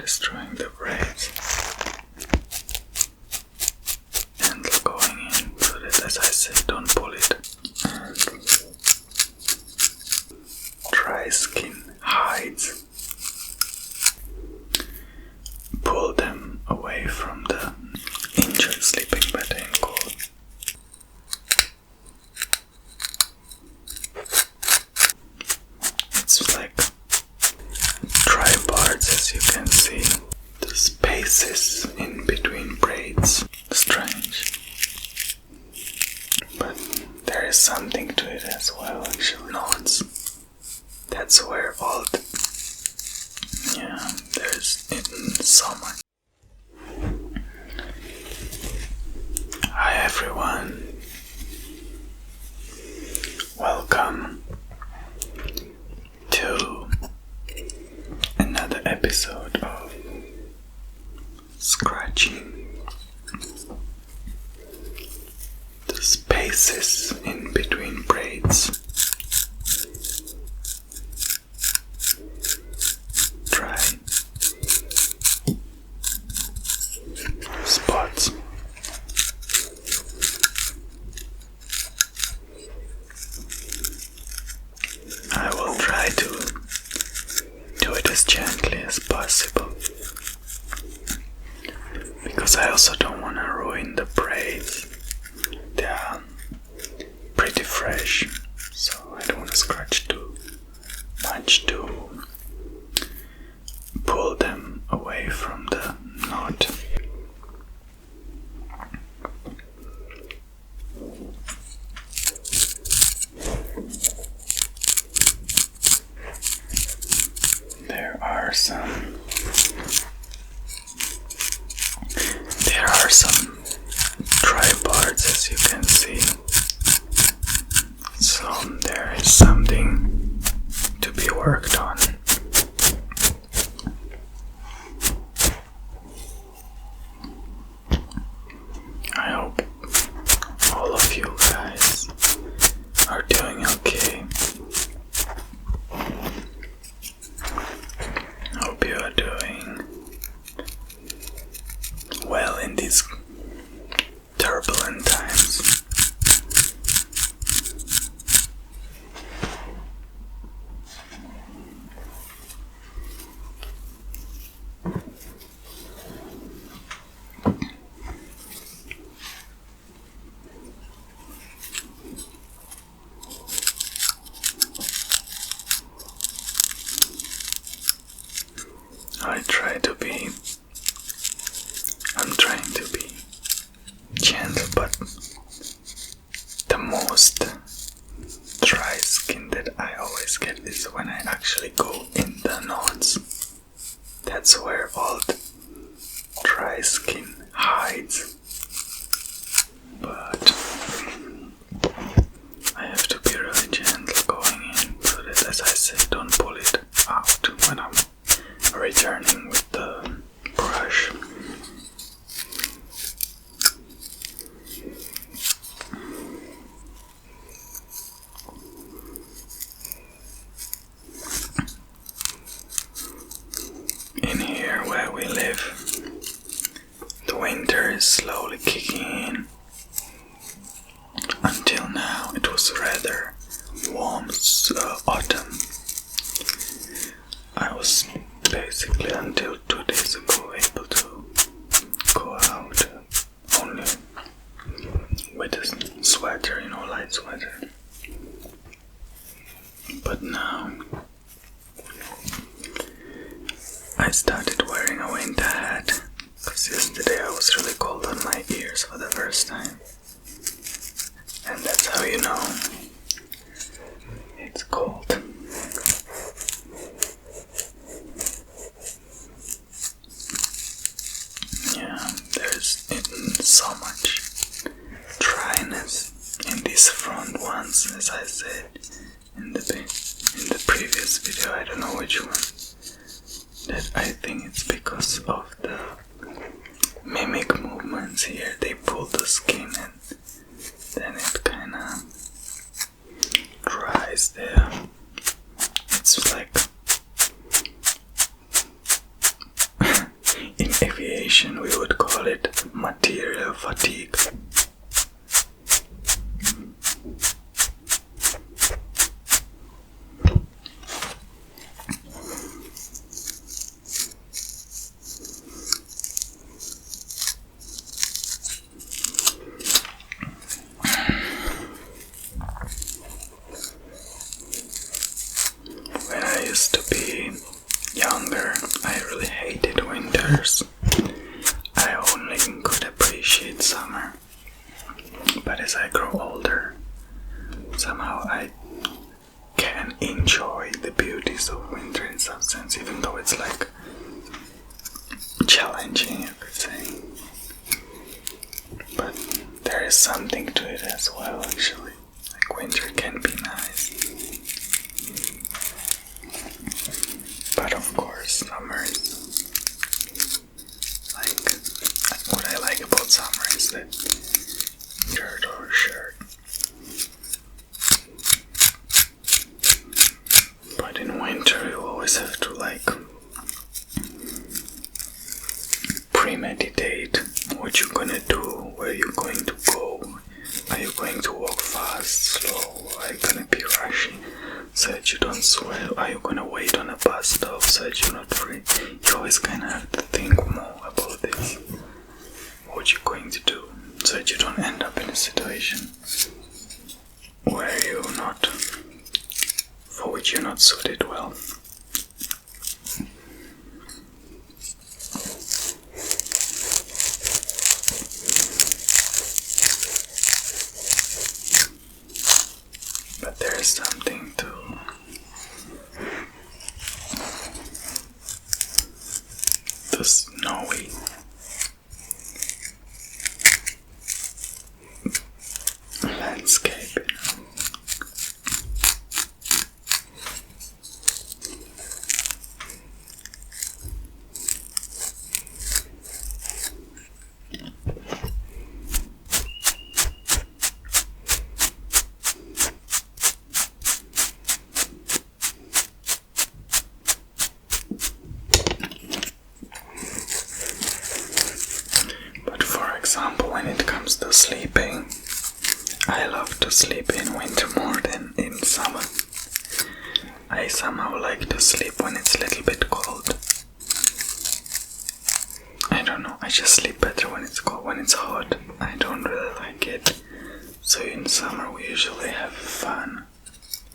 destroying the braids. And going in so that, as I said, don't pull it. And dry skin hides. Pull them away from the injured sleeping better in cold. It's like dry parts, as you can see. The spaces in between braids. Strange. But there is something to it as well, actually. Knots. That's where all the... Yeah, there's so much. Hi everyone. Welcome to another episode of Scratching the Spaces in Between Braids. Dry spots. I will try to do it as gently as possible, because I also don't want to ruin the braids. They are pretty fresh, so I don't want to scratch too much to pull them away from the knot. There are some dry parts, as you can see. So there is something to be worked on. I hope all of you guys are doing okay. Hope you are doing well in these turbulent times. I'm trying to be gentle, but the most dry skin that I always get is when I actually go in the knots. That's where all the dry skin hides. But I have to be really gentle going in so that, as I said, don't pull it out when I'm returning with the brush. In here where we live, the winter is slowly kicking in. Until now it was rather warm autumn. I was basically until 2 days ago able to go out only with a sweater, light sweater. But now I started wearing a winter hat, because yesterday I was really cold on my ears for the first time. And that's how you know it's cold. Yeah, there's so much dryness in these front ones, as I said in the previous video. I don't know which one. That I think it's because of the mimic movements here. They pull the skin and then it kinda dries there. It's like definition, we would call it material fatigue. When I used to be younger, I really hated winters. I only could appreciate summer. But as I grow older, somehow I can enjoy the beauties of winter in some sense, even though it's like challenging, you could say. But there is something to it as well, actually. Like winter can be nice. But of course, summer is like, what I like about summer is that shirt or shirt. But in winter you always have to like premeditate what you're gonna do, where you're going to go. Are you going to walk fast, slow? Are you gonna be rushing so that you don't sweat? Are you gonna wait on a bus stop so that you're not free? You always kinda have to think more about this. What you're going to do so that you don't end up in a situation where you're not, for which you're not suited well. But there is something to the snowy landscape, But for example, when it comes to sleeping, I love to sleep in winter more than in summer. I somehow like to sleep when it's a little bit cold. I don't know, I just sleep better when it's cold. When it's hot, I don't really like it. So in summer we usually have fun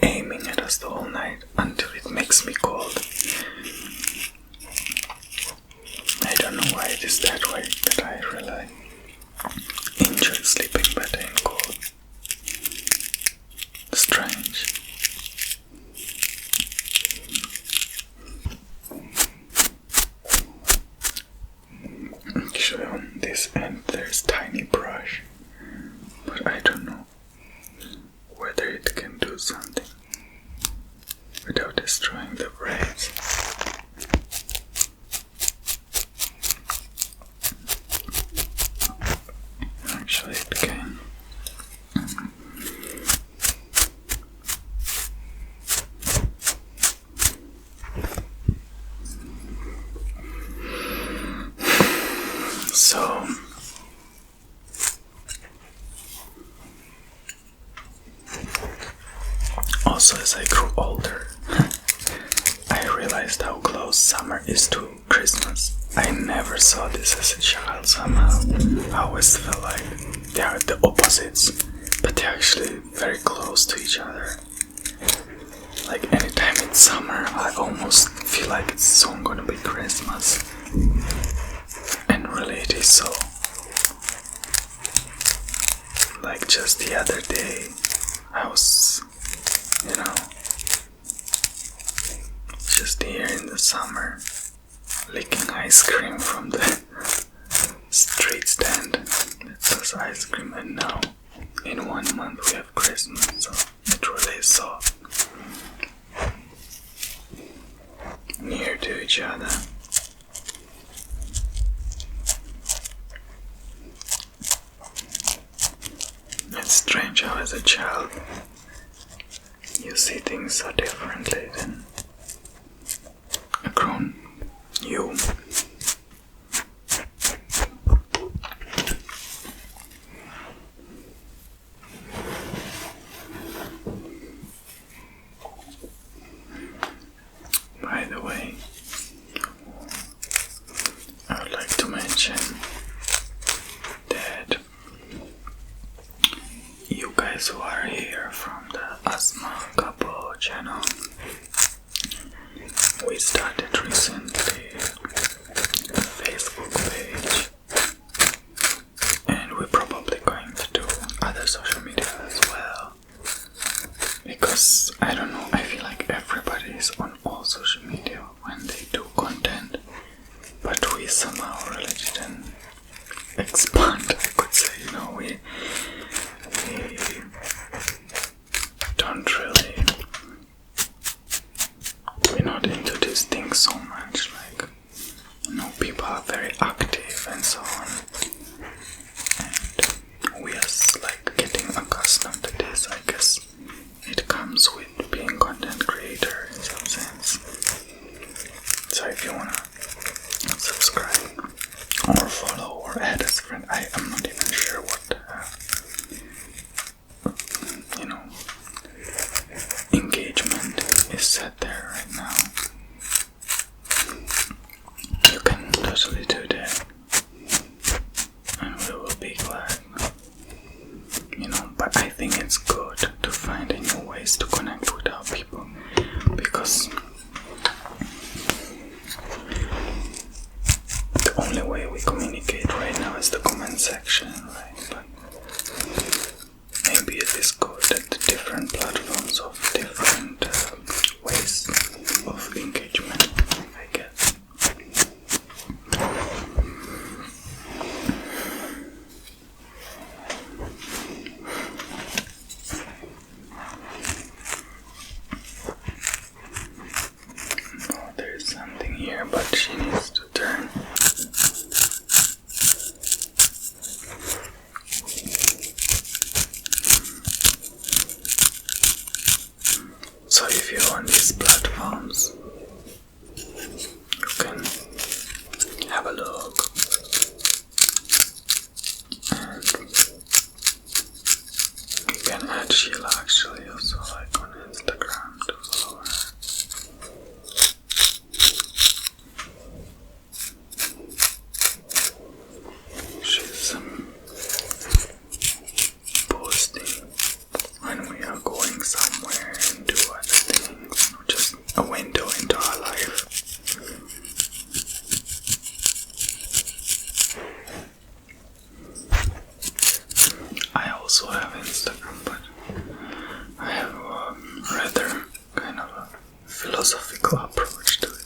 aiming at us the whole night until it makes me cold. I don't know why it is that way, but I really enjoy sleeping better in cold. Strange. Actually on this end there's tiny brush, but I don't know whether it can do something without destroying the braids. Actually it can. So also as I grew older, I realized how close summer is to Christmas. I never saw this as a child somehow. I always felt like they are the opposites, but they're actually very close to each other. Like anytime it's summer, I almost feel like it's soon gonna be Christmas. And really it is so. Like just the other day, I was, just here in the summer, licking ice cream from the street stand that sells ice cream, and now in 1 month we have Christmas, so it really is so near to each other. It's strange how as a child you see things so differently than a grown you. expand, I could say. We don't really, we're not into these things so much. Like, people are very active and so on, and we are like getting accustomed to this. I guess it comes with being content creator in some sense. So if you wanna subscribe or follow or add as a friend, I am not even sure what engagement is set there right now. You can totally do that, and we will be glad. But I think it's good to find new ways to connect with our people, because the only way we communicate right now is the comment section, right? But maybe it is good that the different platforms of different ways of engagement, I guess. Oh, there's something here, but she needs to turn. So if you're on these platforms, you can have a look, and you can add Sheila actually also, like on Instagram, to follow her. She's posting when we are going somewhere and do other things, just a window into our life. I also have Instagram, but I have a rather kind of a philosophical approach to it.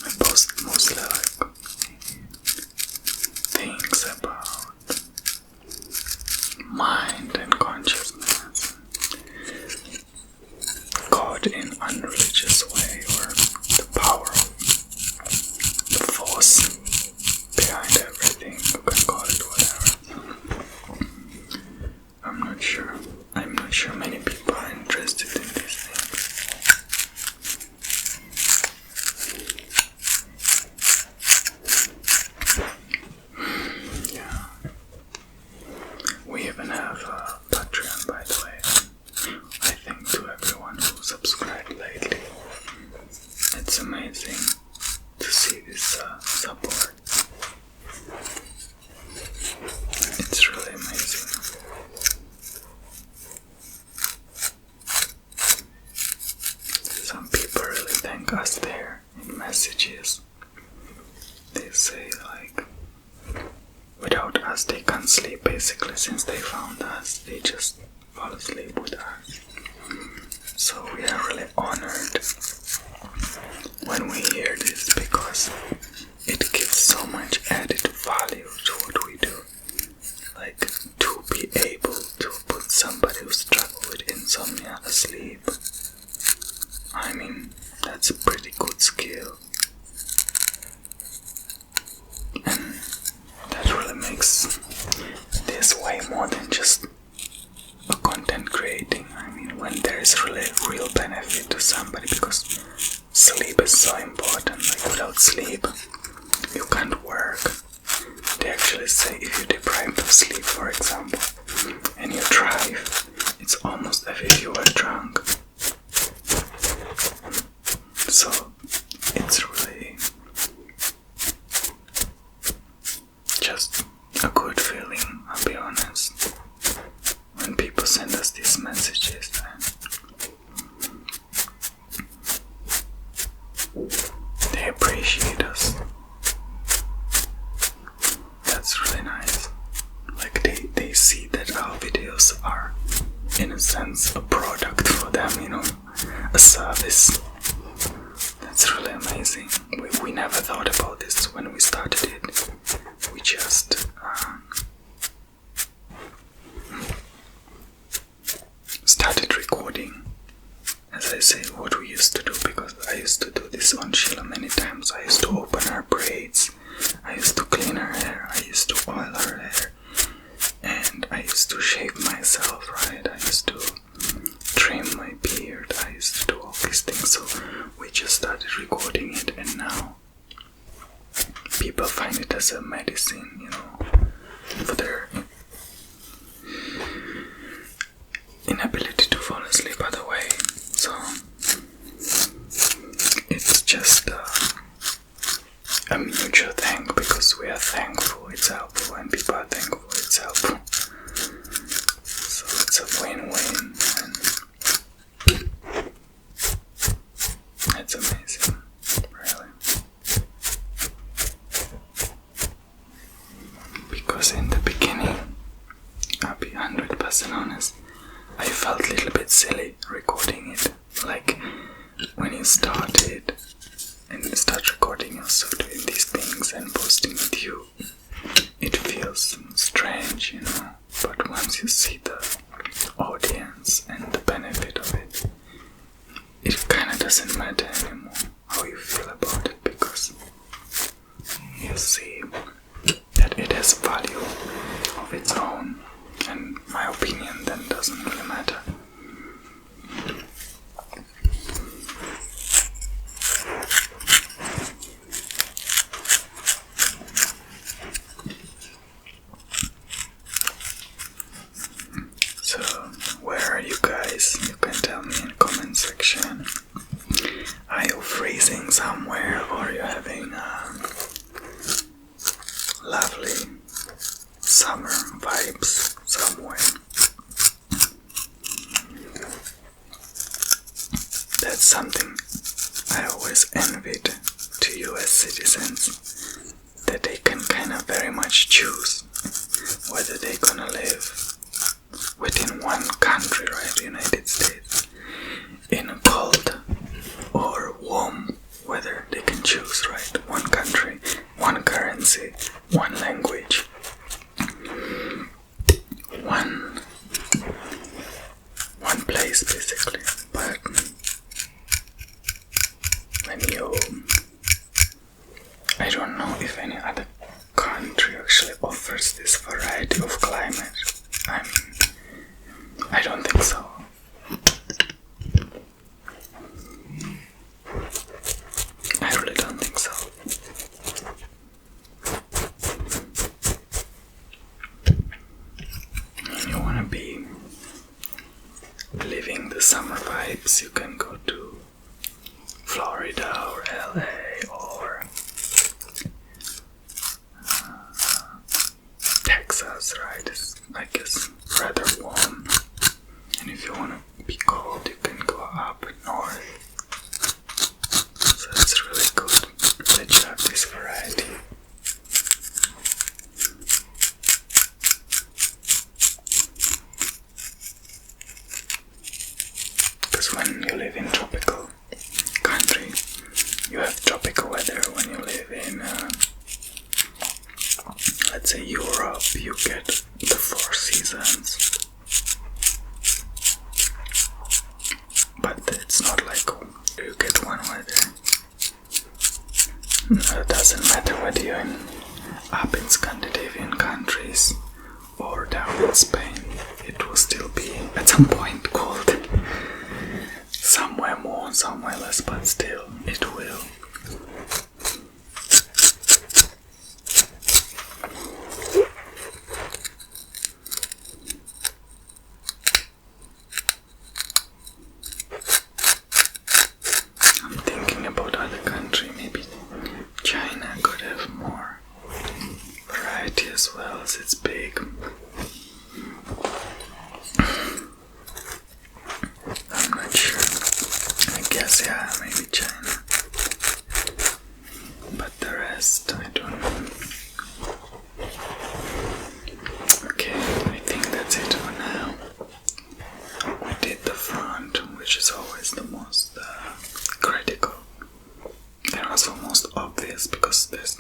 I post mostly like things about mind and consciousness, God in unreligious way, or the power of the force behind everything. You can call it whatever. I'm not sure many people are interested in these things. Yeah. We even have a Patreon, by the way. I think to everyone who subscribed lately. It's amazing to see this support. It's really amazing. Some people really thank us there in messages. They say like, without us they can't sleep, basically. Since they found us, they just fall asleep with us. So we are really honored when we hear this, because it gives so much added value to what we do. Like, to be able to put somebody who struggles with insomnia asleep. I mean, that's a pretty good skill. And that really makes this way more than just a content creating. I mean, when there is really real benefit to somebody, because sleep is so important. Like, without sleep, you can't work. They actually say if you're deprived of sleep, for example, and you drive, it's almost as if you were drunk. So it's really just a good feeling, I'll be honest, when people send us these messages, and they appreciate us. That's really nice. Like, they see that our videos are, in a sense, a product for them, a service. That's really amazing. We never thought about this when we started it. We just clean her hair, I used to oil her hair, and I used to shave myself, right? I used to trim my beard, I used to do all these things. So we just started recording it, and now people find it as a medicine, you know, for their inability to fall asleep otherwise. So it's just a mutual thing, because we are thankful it's helpful and people are thankful it's helpful. So it's a win-win, and it's amazing, really. Because in the beginning, I'll be 100% honest, I felt a little bit silly recording it. Like when you started and you start recording yourself doing these things and posting it, it feels strange, you know. But once you see the audience and the benefit of it, it kind of doesn't matter anymore how you feel about it, because you see that it has value of its own, and my opinion then doesn't really matter. So where are you guys? You can tell me in the comment section. Are you freezing somewhere, or are you having lovely summer vibes somewhere? That's something I always envied to US citizens, that they can kind of very much choose whether they're gonna live within one country, right, the United States, in a cold or warm weather. They can choose, right, one country, one currency, one language, one place basically. But when I don't know if any other country actually offers this variety of climate. I mean, I don't think so. I really don't think so. When you wanna be living the summer vibes, you can go to Florida or LA or Texas, right? It's, I guess, rather warm. And if you want to be cold, you can go up north. So it's really good that you have this variety. Because when you live in tropical country, you have tropical weather. When you live in let's say Europe, you get the 4 seasons. But it's not like you get one weather. It doesn't matter whether you're up in Scandinavian countries or down in Spain. It will still be at some point cold. Somewhere more, somewhere less, but still it will. As well as it's big. I'm not sure. I guess, yeah, maybe China. But the rest, I don't know. Okay, I think that's it for now. We did the front, which is always the most critical. And also most obvious, because there's